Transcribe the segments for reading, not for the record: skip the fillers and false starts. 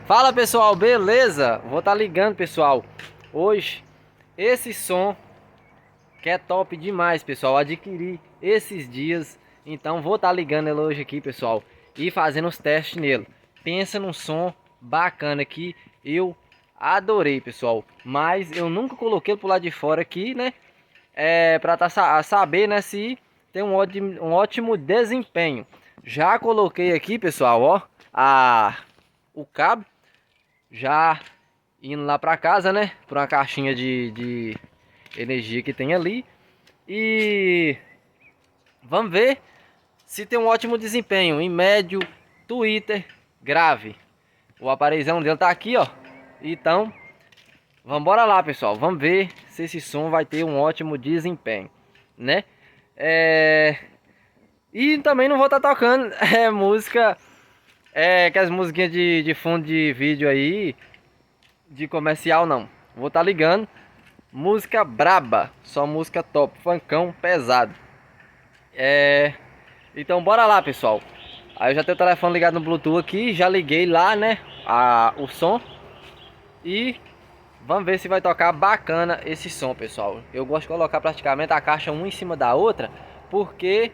Fala pessoal, beleza? Vou estar ligando pessoal. Hoje, esse som que é top demais pessoal, adquiri esses dias. Então vou estar ligando ele hoje aqui pessoal e fazendo os testes nele. Pensa num som bacana aqui, eu adorei pessoal. Mas eu nunca coloquei ele pro lado de fora aqui, né? Pra saber, né, se tem um ótimo desempenho. Já coloquei aqui pessoal, ó, o cabo. Já indo lá pra casa, né? Por uma caixinha de energia que tem ali. E vamos ver se tem um ótimo desempenho. Em médio, Twitter, grave. O aparelhão dele tá aqui, ó. Então, vamos embora lá, pessoal. Vamos ver se esse som vai ter um ótimo desempenho, né? E também não vou estar tocando música, que as musiquinhas de fundo de vídeo aí, de comercial não. Vou estar ligando música braba, só música top, funkão pesado. Então bora lá pessoal. Aí eu já tenho o telefone ligado no Bluetooth aqui, já liguei lá, né, o som. E vamos ver se vai tocar bacana esse som pessoal. Eu gosto de colocar praticamente a caixa uma em cima da outra, porque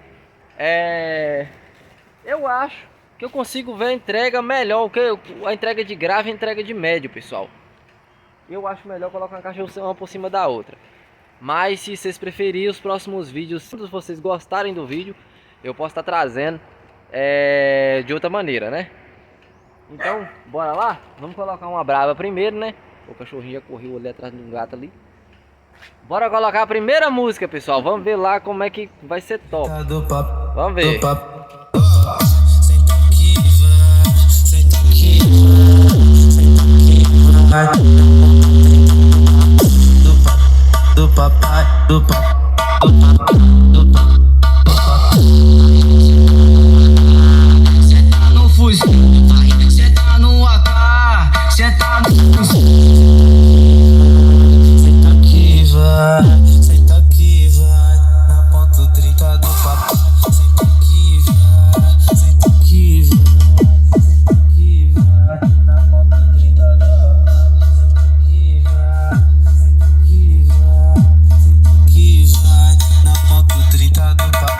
eu acho que eu consigo ver a entrega melhor, que a entrega de grave e a entrega de médio pessoal. Eu acho melhor colocar uma caixa uma por cima da outra. Mas se vocês preferirem os próximos vídeos, se vocês gostarem do vídeo, eu posso estar trazendo de outra maneira, né? Então, bora lá? Vamos colocar uma brava primeiro, né? O cachorrinho já correu ali atrás de um gato ali. Bora colocar a primeira música, pessoal. Vamos ver lá como é que vai ser top. Vamos ver. Do papai, do papai. Cê tá no fuzil, cê tá no AK, cê tá no fuzil. Senta aqui, vai, na ponto 30 do papai. Senta aqui, vai, senta aqui, vai, senta aqui, vai, na ponto 30 do papai. Senta aqui, vai, senta aqui, vai, senta aqui, vai, na ponto 30 do papai.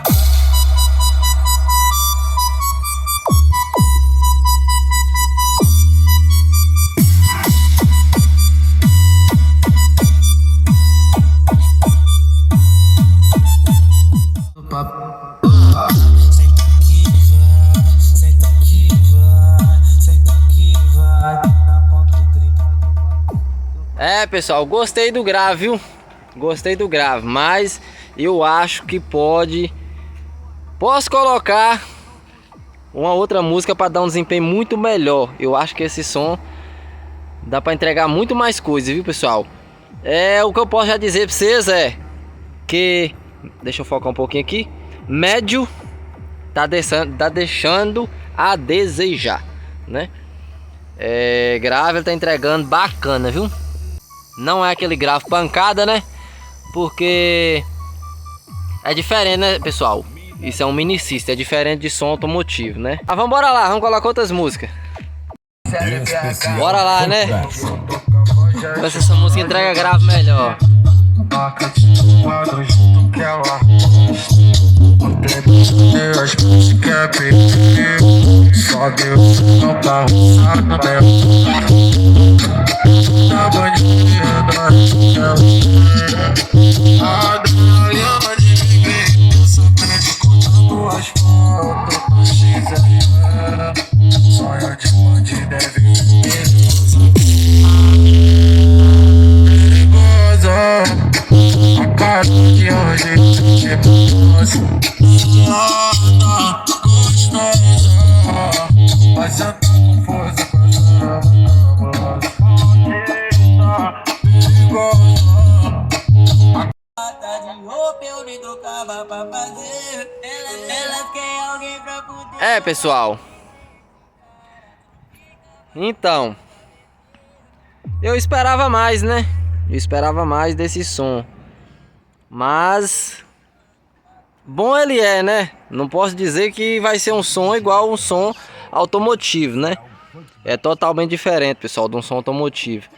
Senta aqui, vai, senta aqui, vai, senta aqui, vai, na ponta 30 do papai. Pessoal, gostei do grave, viu? Gostei do grave, mas eu acho que posso colocar uma outra música para dar um desempenho muito melhor. Eu acho que esse som dá para entregar muito mais coisas, viu, pessoal? O que eu posso já dizer para vocês que, deixa eu focar um pouquinho aqui, médio tá deixando a desejar, né? Grave ele tá entregando bacana, viu? Não é aquele grave pancada, né? Porque é diferente, né, pessoal? Isso é um mini system, é diferente de som automotivo, né? Vamos embora lá, vamos colocar outras músicas. Bora lá, né? Ver se essa música entrega grave melhor. Só Deus não tá roçando tá bandido, a dona de viver, pensamento contando as fotos, sonho de bandido deve perigosa, a cara de hoje é gostosa, mas eu tô com força pra essa perigosa. Tá de roupa, eu nem tocava pra fazer. Ela quer alguém pra poder. Pessoal, então eu esperava mais, né? Eu esperava mais desse som, mas bom ele né? Não posso dizer que vai ser um som igual um som automotivo, né? é totalmente diferente, pessoal, de um som automotivo.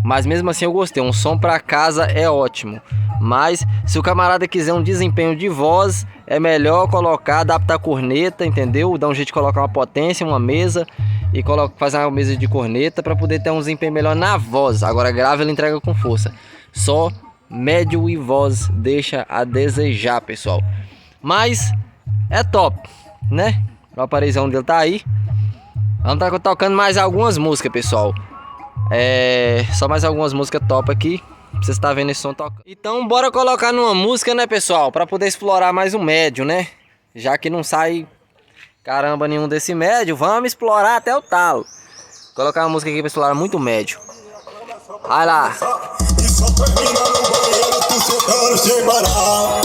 Mas mesmo assim eu gostei, um som para casa é ótimo. Mas se o camarada quiser um desempenho de voz, é melhor colocar, adaptar a corneta, entendeu? Dar um jeito de colocar uma potência, uma mesa e fazer uma mesa de corneta para poder ter um desempenho melhor na voz. Agora grave ele entrega com força. Só médio e voz deixa a desejar, pessoal. Mas é top, né? O aparelhão dele tá aí. Vamos estar tocando mais algumas músicas, pessoal. Só mais algumas músicas top aqui. Você está vendo esse som tocando. Então bora colocar numa música, né, pessoal? Para poder explorar mais o médio, né? Já que não sai caramba nenhum desse médio, vamos explorar até o talo. Vou colocar uma música aqui para explorar muito médio. Vai lá. E só termina no banheiro, tu sentando sem parar.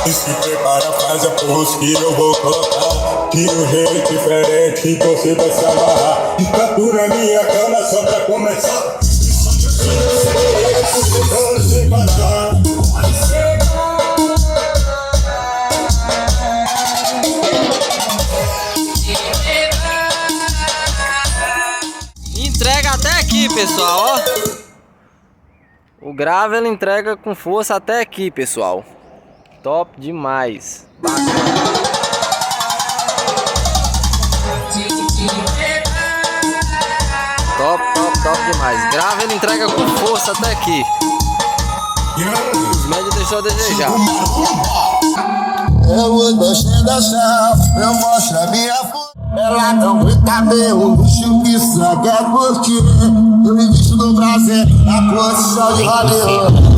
E se prepara, faz a pose que eu vou colocar. De um jeito diferente que você vai se amarrar. Fica tu na minha cama só pra começar. E só te sem parar. Entrega até aqui, pessoal, ó. O grave ele entrega com força até aqui, pessoal. Top demais. Bacana. Top demais. Grave ele entrega com força até aqui. Os médios deixou a desejar. Eu vou ostentação, eu mostro a minha força. Ela não aguenta ver um luxo que só quer curtir. Eu me visto no prazer, na posição de Hollywood.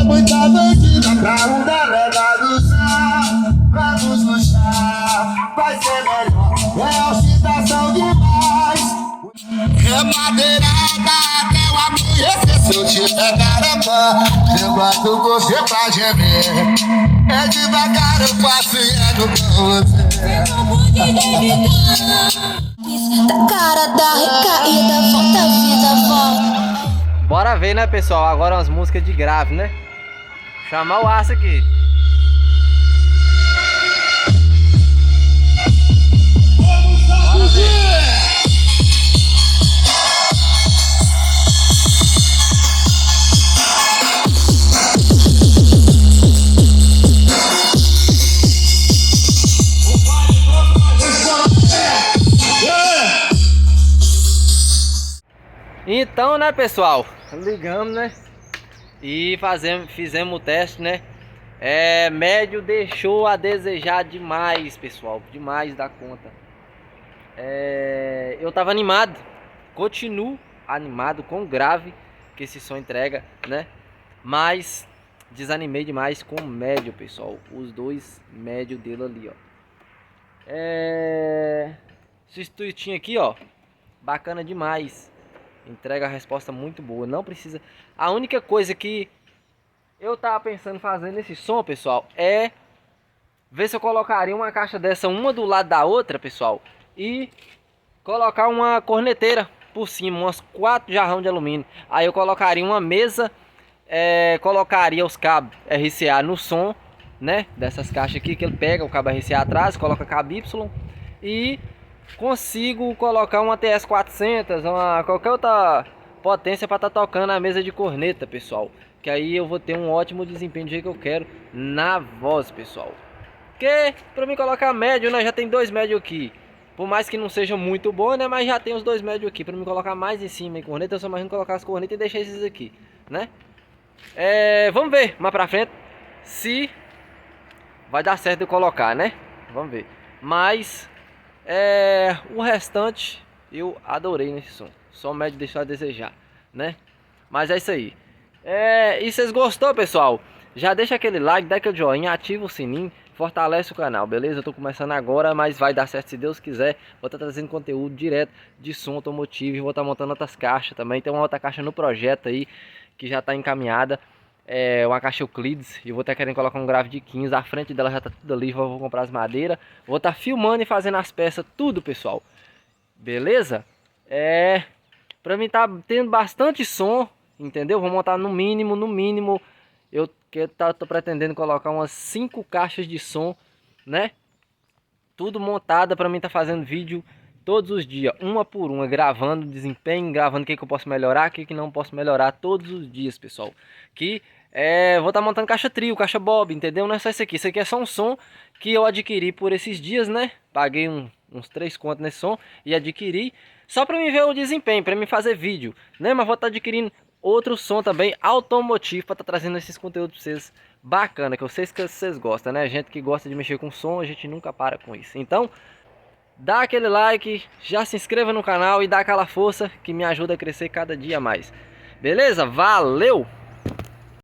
É muita bandida pra um delegado usar. Vamos luxar, vai ser melhor. É ostentação demais. É madeirada até o amanhecer. Se eu te pegar na mão, eu boto você pra gemer. É devagar, eu passo e é no você. Da cara da recaída, volta a vida, volta. Bora ver, né, pessoal? Agora umas músicas de grave, né? Chamar o aço aqui. Bora ver. Então, né, pessoal, ligamos, né, e fizemos o teste, né. Médio deixou a desejar demais, pessoal, demais da conta. Eu tava animado, continuo animado com o grave que esse som entrega, né, mas desanimei demais com o médio, pessoal. Os dois médios dele ali, ó. Esse tweetinho aqui, ó, bacana demais. Entrega a resposta muito boa. Não precisa. A única coisa que eu tava pensando em fazer nesse som, pessoal, é ver se eu colocaria uma caixa dessa uma do lado da outra, pessoal, e colocar uma corneteira por cima, umas 4 jarrão de alumínio. Aí eu colocaria uma mesa, colocaria os cabos RCA no som, né, dessas caixas aqui, que ele pega o cabo RCA atrás, coloca cabo Y e consigo colocar uma TS400, qualquer outra potência para estar tocando a mesa de corneta, pessoal. Que aí eu vou ter um ótimo desempenho do jeito que eu quero na voz, pessoal. Porque para mim colocar médio, né, já tem 2 médios aqui. Por mais que não seja muito bom, né, mas já tem os 2 médios aqui. Para mim colocar mais em cima em corneta, eu só imagino colocar as cornetas e deixar esses aqui, né. Vamos ver mais pra frente se vai dar certo eu colocar, né. Vamos ver. Mas o restante eu adorei nesse som. Só médio deixou a desejar, né? Mas é isso aí. E vocês gostou, pessoal? já deixa aquele like, dá aquele joinha, ativa o sininho, fortalece o canal, beleza? Eu tô começando agora, mas vai dar certo se Deus quiser. Vou estar trazendo conteúdo direto de som automotivo e vou estar montando outras caixas também. Tem uma outra caixa no projeto aí que já está encaminhada. É uma caixa Euclides e eu vou estar querendo colocar um grave de 15. A frente dela já tá tudo ali, vou comprar as madeiras. Vou estar filmando e fazendo as peças, tudo, pessoal. Beleza? Pra mim tá tendo bastante som, entendeu? Vou montar no mínimo, eu tô pretendendo colocar umas 5 caixas de som, né? Tudo montada pra mim tá fazendo vídeo todos os dias, uma por uma, gravando desempenho, gravando o que eu posso melhorar, o que não posso melhorar todos os dias, pessoal. Vou estar montando caixa trio, caixa bob, entendeu? Não é só isso aqui é só um som que eu adquiri por esses dias, né? Paguei uns 3 contos nesse som e adquiri só para mim ver o desempenho, para mim fazer vídeo, né? Mas vou estar adquirindo outro som também automotivo para estar trazendo esses conteúdos para vocês bacana, que eu sei que vocês gostam, né? Gente que gosta de mexer com som, a gente nunca para com isso. Então, dá aquele like, já se inscreva no canal e dá aquela força que me ajuda a crescer cada dia mais. Beleza? Valeu!